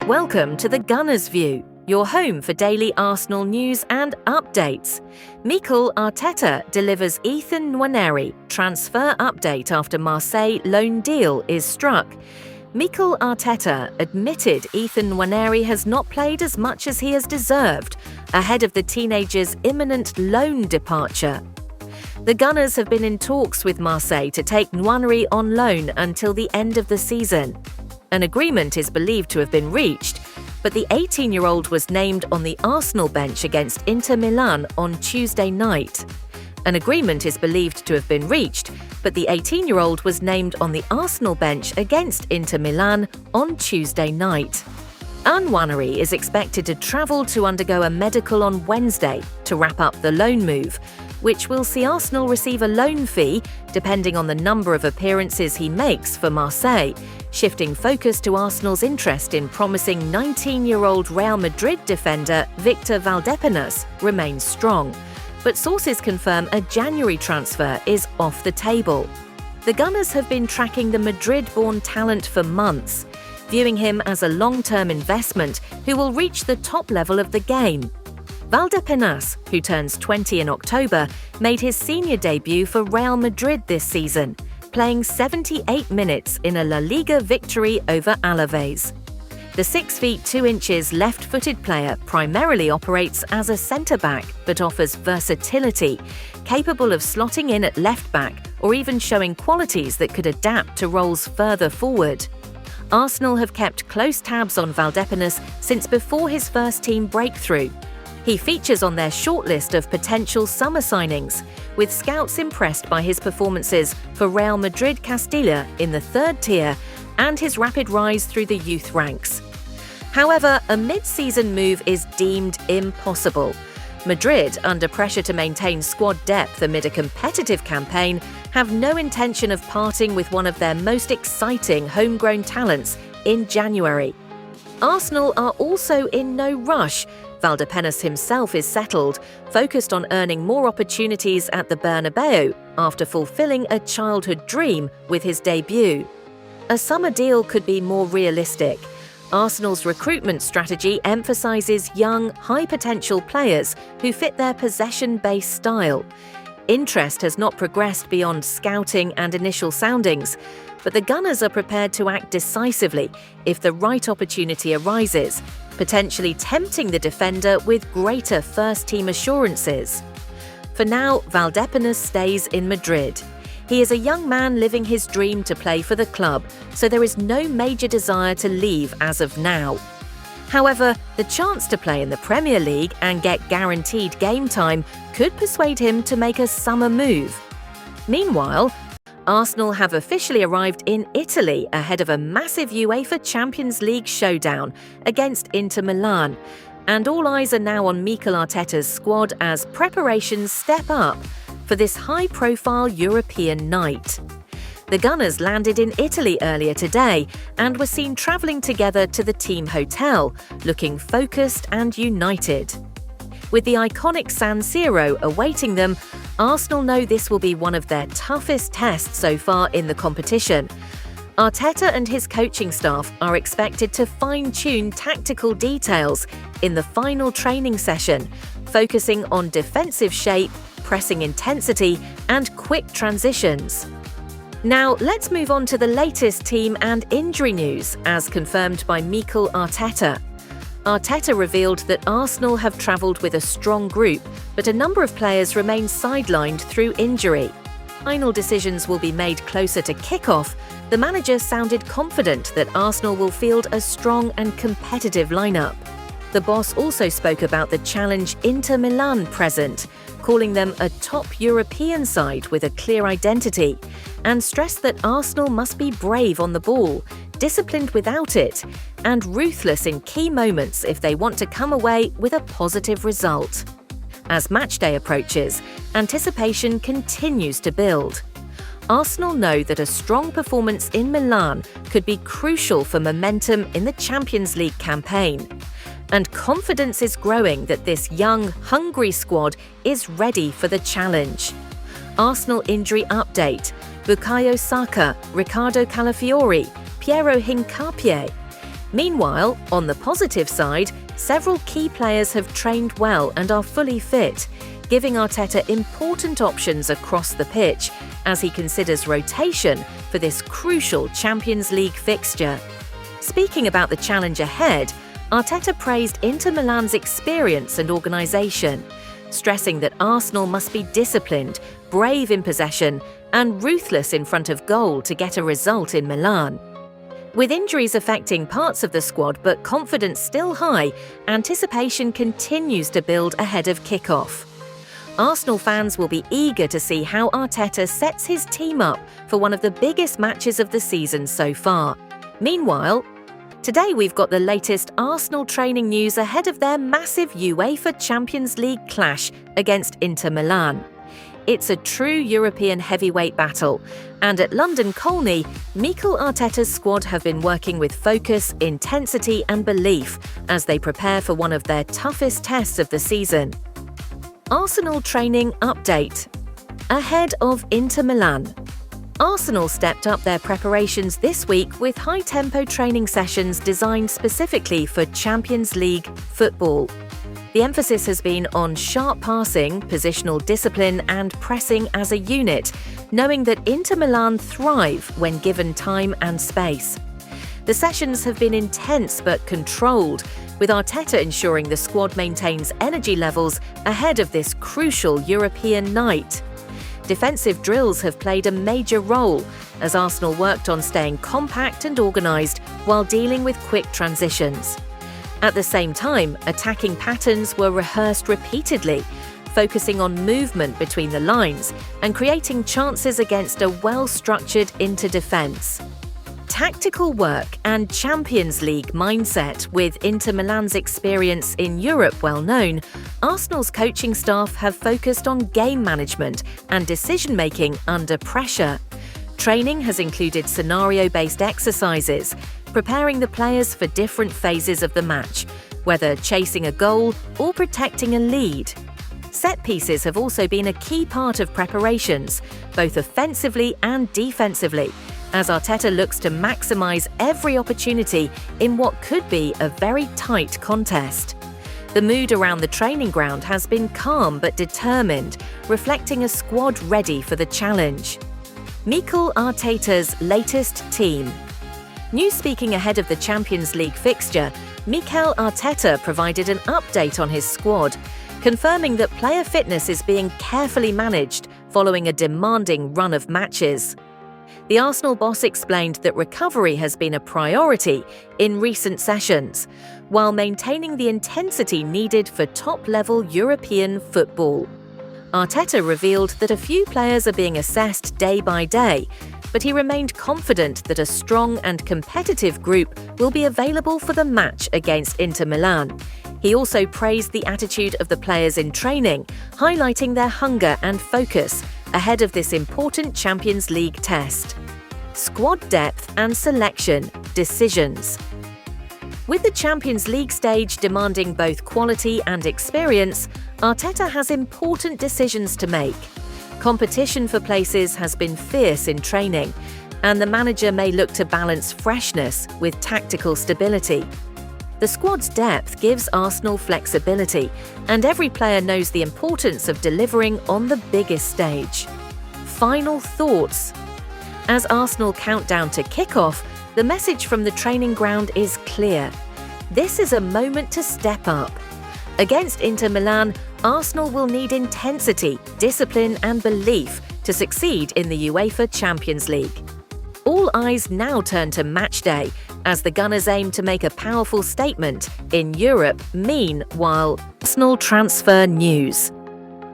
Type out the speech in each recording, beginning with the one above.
Welcome to the Gunners' View, your home for daily Arsenal news and updates. Mikel Arteta delivers Ethan Nwaneri transfer update after Marseille loan deal is struck. Mikel Arteta admitted Ethan Nwaneri has not played as much as he has deserved, ahead of the teenager's imminent loan departure. The Gunners have been in talks with Marseille to take Nwaneri on loan until the end of the season. An agreement is believed to have been reached, but the 18-year-old was named on the Arsenal bench against Inter Milan on Tuesday night. An agreement is believed to have been reached, but the 18-year-old was named on the Arsenal bench against Inter Milan on Tuesday night. Nwaneri is expected to travel to undergo a medical on Wednesday to wrap up the loan move, which will see Arsenal receive a loan fee depending on the number of appearances he makes for Marseille, shifting focus to Arsenal's interest in promising 19-year-old Real Madrid defender Victor Valdepeñas remains strong. But sources confirm a January transfer is off the table. The Gunners have been tracking the Madrid-born talent for months, viewing him as a long-term investment who will reach the top level of the game. Valdepeñas, who turns 20 in October, made his senior debut for Real Madrid this season, playing 78 minutes in a La Liga victory over Alaves. The 6 feet 2 inches left-footed player primarily operates as a centre-back but offers versatility, capable of slotting in at left-back or even showing qualities that could adapt to roles further forward. Arsenal have kept close tabs on Valdepeñas since before his first-team breakthrough. He features on their shortlist of potential summer signings, with scouts impressed by his performances for Real Madrid Castilla in the third tier and his rapid rise through the youth ranks. However, a mid-season move is deemed impossible. Madrid, under pressure to maintain squad depth amid a competitive campaign, have no intention of parting with one of their most exciting homegrown talents in January. Arsenal are also in no rush. Valdepeñas himself is settled, focused on earning more opportunities at the Bernabeu after fulfilling a childhood dream with his debut. A summer deal could be more realistic. Arsenal's recruitment strategy emphasises young, high-potential players who fit their possession-based style. Interest has not progressed beyond scouting and initial soundings, but the Gunners are prepared to act decisively if the right opportunity arises, potentially tempting the defender with greater first-team assurances. For now, Valdepeñas stays in Madrid. He is a young man living his dream to play for the club, so there is no major desire to leave as of now. However, the chance to play in the Premier League and get guaranteed game time could persuade him to make a summer move. Meanwhile, Arsenal have officially arrived in Italy ahead of a massive UEFA Champions League showdown against Inter Milan, and all eyes are now on Mikel Arteta's squad as preparations step up for this high-profile European night. The Gunners landed in Italy earlier today and were seen travelling together to the team hotel, looking focused and united. With the iconic San Siro awaiting them, Arsenal know this will be one of their toughest tests so far in the competition. Arteta and his coaching staff are expected to fine-tune tactical details in the final training session, focusing on defensive shape, pressing intensity, and quick transitions. Now, let's move on to the latest team and injury news, as confirmed by Mikel Arteta. Arteta revealed that Arsenal have travelled with a strong group, but a number of players remain sidelined through injury. Final decisions will be made closer to kick-off. The manager sounded confident that Arsenal will field a strong and competitive lineup. The boss also spoke about the challenge Inter Milan present, calling them a top European side with a clear identity, and stressed that Arsenal must be brave on the ball, disciplined without it, and ruthless in key moments if they want to come away with a positive result. As matchday approaches, anticipation continues to build. Arsenal know that a strong performance in Milan could be crucial for momentum in the Champions League campaign. And confidence is growing that this young, hungry squad is ready for the challenge. Arsenal injury update: Bukayo Saka, Ricardo Calafiori, Piero Hincapié. Meanwhile, on the positive side, several key players have trained well and are fully fit, giving Arteta important options across the pitch as he considers rotation for this crucial Champions League fixture. Speaking about the challenge ahead, Arteta praised Inter Milan's experience and organisation, stressing that Arsenal must be disciplined, brave in possession, and ruthless in front of goal to get a result in Milan. With injuries affecting parts of the squad but confidence still high, anticipation continues to build ahead of kick-off. Arsenal fans will be eager to see how Arteta sets his team up for one of the biggest matches of the season so far. Meanwhile, today we've got the latest Arsenal training news ahead of their massive UEFA Champions League clash against Inter Milan. It's a true European heavyweight battle, and at London Colney, Mikel Arteta's squad have been working with focus, intensity and belief as they prepare for one of their toughest tests of the season. Arsenal training update. Ahead of Inter Milan. Arsenal stepped up their preparations this week with high-tempo training sessions designed specifically for Champions League football. The emphasis has been on sharp passing, positional discipline and pressing as a unit, knowing that Inter Milan thrive when given time and space. The sessions have been intense but controlled, with Arteta ensuring the squad maintains energy levels ahead of this crucial European night. Defensive drills have played a major role as Arsenal worked on staying compact and organised while dealing with quick transitions. At the same time, attacking patterns were rehearsed repeatedly, focusing on movement between the lines and creating chances against a well-structured inter-defence. Tactical work and Champions League mindset. With Inter Milan's experience in Europe well known, Arsenal's coaching staff have focused on game management and decision-making under pressure. Training has included scenario-based exercises, preparing the players for different phases of the match, whether chasing a goal or protecting a lead. Set pieces have also been a key part of preparations, both offensively and defensively, as Arteta looks to maximise every opportunity in what could be a very tight contest. The mood around the training ground has been calm but determined, reflecting a squad ready for the challenge. Mikel Arteta's latest team. News speaking ahead of the Champions League fixture, Mikel Arteta provided an update on his squad, confirming that player fitness is being carefully managed following a demanding run of matches. The Arsenal boss explained that recovery has been a priority in recent sessions, while maintaining the intensity needed for top-level European football. Arteta revealed that a few players are being assessed day by day, but he remained confident that a strong and competitive group will be available for the match against Inter Milan. He also praised the attitude of the players in training, highlighting their hunger and focus ahead of this important Champions League test. Squad depth and selection decisions. With the Champions League stage demanding both quality and experience, Arteta has important decisions to make. Competition for places has been fierce in training, and the manager may look to balance freshness with tactical stability. The squad's depth gives Arsenal flexibility, and every player knows the importance of delivering on the biggest stage. Final thoughts. As Arsenal count down to kick-off, the message from the training ground is clear. This is a moment to step up. Against Inter Milan, Arsenal will need intensity, discipline and belief to succeed in the UEFA Champions League. All eyes now turn to match day as the Gunners aim to make a powerful statement in Europe. Meanwhile, Arsenal transfer news.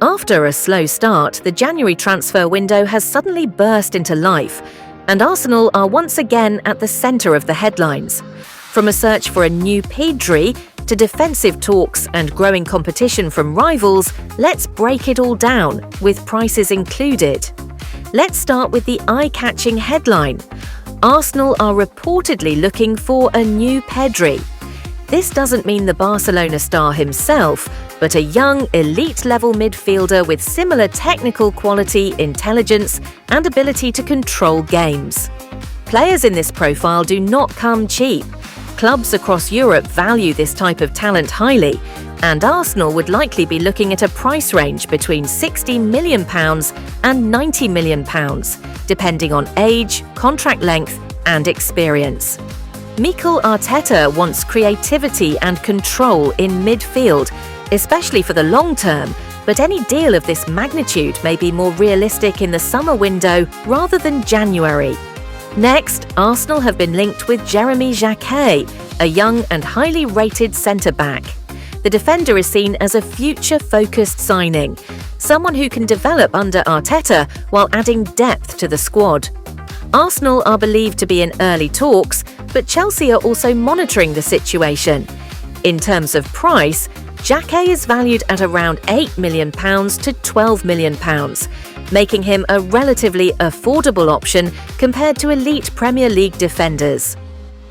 After a slow start, the January transfer window has suddenly burst into life, and Arsenal are once again at the centre of the headlines. From a search for a new Pedri to defensive talks and growing competition from rivals, let's break it all down, with prices included. Let's start with the eye-catching headline. Arsenal are reportedly looking for a new Pedri. This doesn't mean the Barcelona star himself, but a young, elite-level midfielder with similar technical quality, intelligence, and ability to control games. Players in this profile do not come cheap. Clubs across Europe value this type of talent highly, and Arsenal would likely be looking at a price range between £60 million and £90 million, depending on age, contract length, and experience. Mikel Arteta wants creativity and control in midfield, especially for the long term, but any deal of this magnitude may be more realistic in the summer window rather than January. Next, Arsenal have been linked with Jeremy Jacquet, a young and highly rated centre-back. The defender is seen as a future-focused signing, someone who can develop under Arteta while adding depth to the squad. Arsenal are believed to be in early talks, but Chelsea are also monitoring the situation. In terms of price, Jacquet is valued at around £8 million to £12 million, making him a relatively affordable option compared to elite Premier League defenders.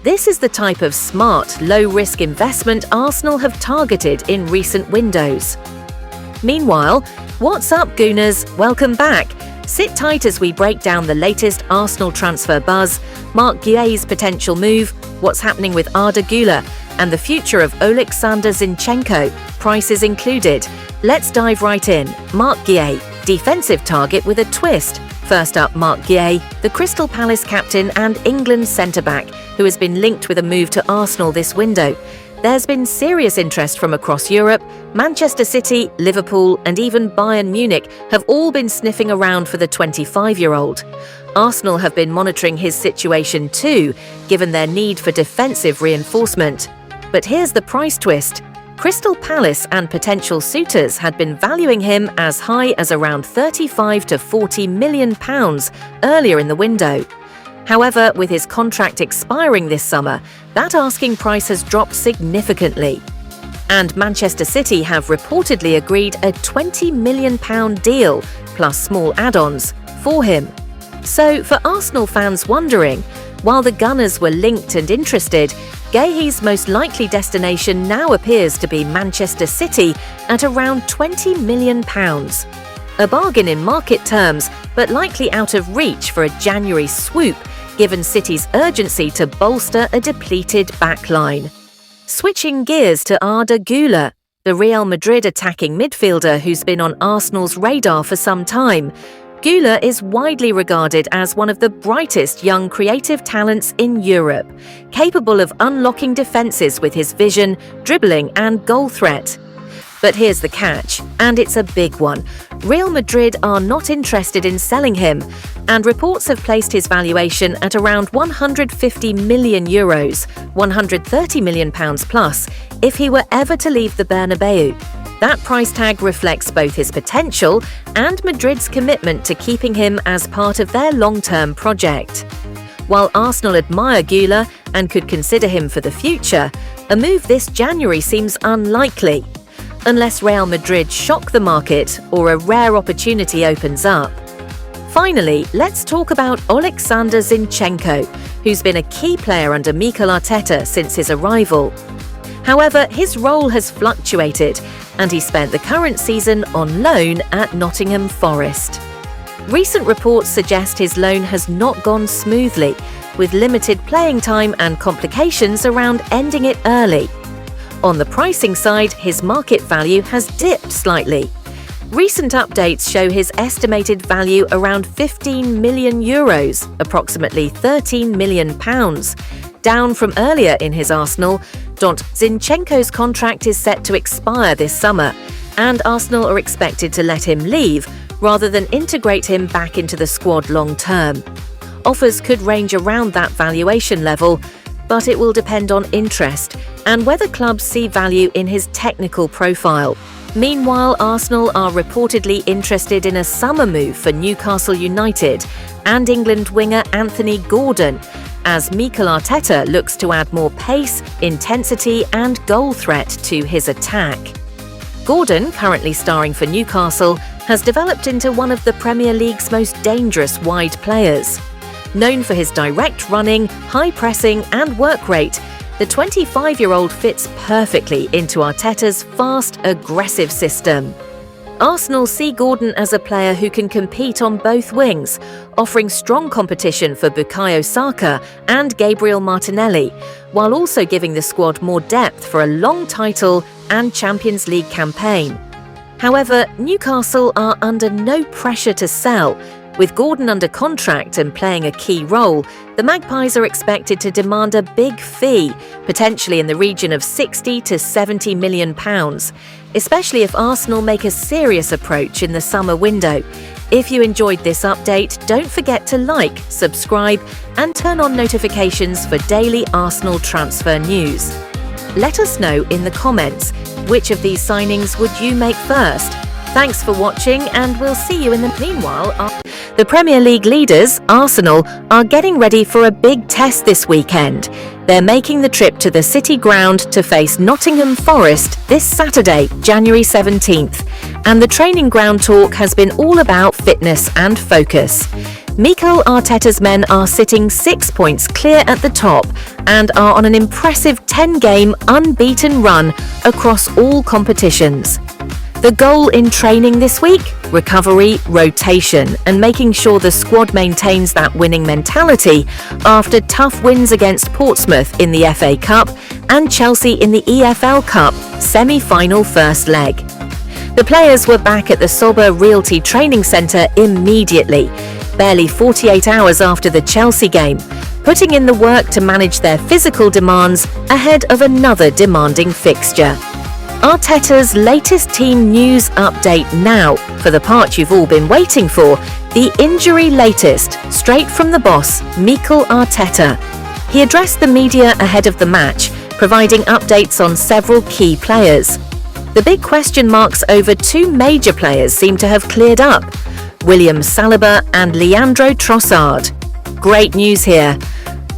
This is the type of smart, low-risk investment Arsenal have targeted in recent windows. Meanwhile, what's up, Gooners? Welcome back. Sit tight as we break down the latest Arsenal transfer buzz, Marc Guéhi's potential move, what's happening with Arda Güler, and the future of Alexander Zinchenko, prices included. Let's dive right in. Marc Guéhi, defensive target with a twist. First up, Marc Guéhi, the Crystal Palace captain and England centre-back, who has been linked with a move to Arsenal this window. There's been serious interest from across Europe. Manchester City, Liverpool, and even Bayern Munich have all been sniffing around for the 25-year-old. Arsenal have been monitoring his situation too, given their need for defensive reinforcement. But here's the price twist. Crystal Palace and potential suitors had been valuing him as high as around £35 to £40 million earlier in the window. However, with his contract expiring this summer, that asking price has dropped significantly. And Manchester City have reportedly agreed a £20 million deal, plus small add-ons, for him. So, for Arsenal fans wondering, while the Gunners were linked and interested, Guéhi's most likely destination now appears to be Manchester City at around £20 million. A bargain in market terms, but likely out of reach for a January swoop, given City's urgency to bolster a depleted backline. Switching gears to Arda Güler, the Real Madrid attacking midfielder who's been on Arsenal's radar for some time. Güler is widely regarded as one of the brightest young creative talents in Europe, capable of unlocking defences with his vision, dribbling and goal threat. But here's the catch, and it's a big one. Real Madrid are not interested in selling him, and reports have placed his valuation at around €150 million, £130 million plus, if he were ever to leave the Bernabeu. That price tag reflects both his potential and Madrid's commitment to keeping him as part of their long-term project. While Arsenal admire Güler and could consider him for the future, a move this January seems unlikely, unless Real Madrid shock the market or a rare opportunity opens up. Finally, let's talk about Alexander Zinchenko, who's been a key player under Mikel Arteta since his arrival. However, his role has fluctuated, and he spent the current season on loan at Nottingham Forest. Recent reports suggest his loan has not gone smoothly, with limited playing time and complications around ending it early. On the pricing side, his market value has dipped slightly. Recent updates show his estimated value around €15 million, approximately £13 million, down from earlier in his arsenal. Zinchenko's contract is set to expire this summer, and Arsenal are expected to let him leave rather than integrate him back into the squad long-term. Offers could range around that valuation level, but it will depend on interest and whether clubs see value in his technical profile. Meanwhile, Arsenal are reportedly interested in a summer move for Newcastle United and England winger Anthony Gordon, as Mikel Arteta looks to add more pace, intensity and goal threat to his attack. Gordon, currently starring for Newcastle, has developed into one of the Premier League's most dangerous wide players. Known for his direct running, high pressing and work rate, the 25-year-old fits perfectly into Arteta's fast, aggressive system. Arsenal see Gordon as a player who can compete on both wings, offering strong competition for Bukayo Saka and Gabriel Martinelli, while also giving the squad more depth for a long title and Champions League campaign. However, Newcastle are under no pressure to sell. With Gordon under contract and playing a key role, the Magpies are expected to demand a big fee, potentially in the region of £60 to £70 million, especially if Arsenal make a serious approach in the summer window. If you enjoyed this update, don't forget to like, subscribe, and turn on notifications for daily Arsenal transfer news. Let us know in the comments, which of these signings would you make first? Thanks for watching, and we'll see you in the meanwhile. The Premier League leaders, Arsenal, are getting ready for a big test this weekend. They're making the trip to the City Ground to face Nottingham Forest this Saturday, January 17th. And the training ground talk has been all about fitness and focus. Mikel Arteta's men are sitting 6 points clear at the top and are on an impressive 10-game unbeaten run across all competitions. The goal in training this week? Recovery, rotation, and making sure the squad maintains that winning mentality after tough wins against Portsmouth in the FA Cup and Chelsea in the EFL Cup semi-final first leg. The players were back at the Sober Realty Training Centre immediately, barely 48 hours after the Chelsea game, putting in the work to manage their physical demands ahead of another demanding fixture. Arteta's latest team news update now for the part you've all been waiting for, the injury latest, straight from the boss, Mikel Arteta. He addressed the media ahead of the match, providing updates on several key players. The big question marks over two major players seem to have cleared up, William Saliba and Leandro Trossard. Great news here.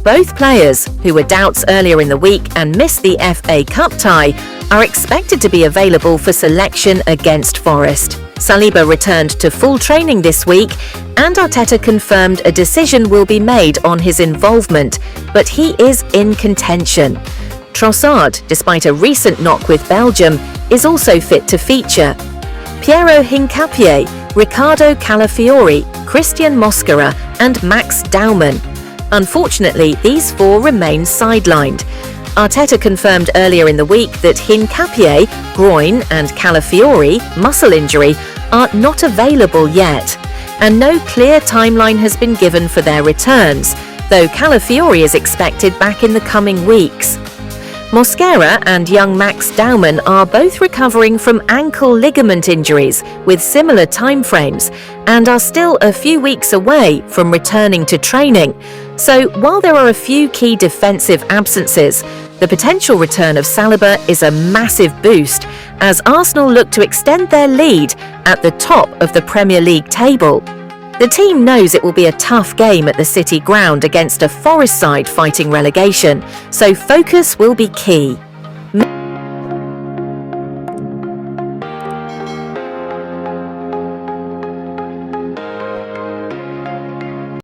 Both players, who were doubts earlier in the week and missed the FA Cup tie, are expected to be available for selection against Forest. Saliba returned to full training this week, and Arteta confirmed a decision will be made on his involvement, but he is in contention. Trossard, despite a recent knock with Belgium, is also fit to feature. Piero Hincapié, Riccardo Calafiori, Christian Mosquera, and Max Daumann. Unfortunately, these four remain sidelined. Arteta confirmed earlier in the week that Hincapié, groin, and Calafiori, muscle injury, are not available yet, and no clear timeline has been given for their returns, though Calafiori is expected back in the coming weeks. Mosquera and young Max Daumann are both recovering from ankle ligament injuries with similar timeframes and are still a few weeks away from returning to training. So while there are a few key defensive absences, the potential return of Saliba is a massive boost as Arsenal look to extend their lead at the top of the Premier League table. The team knows it will be a tough game at the City Ground against a Forest side fighting relegation, so focus will be key.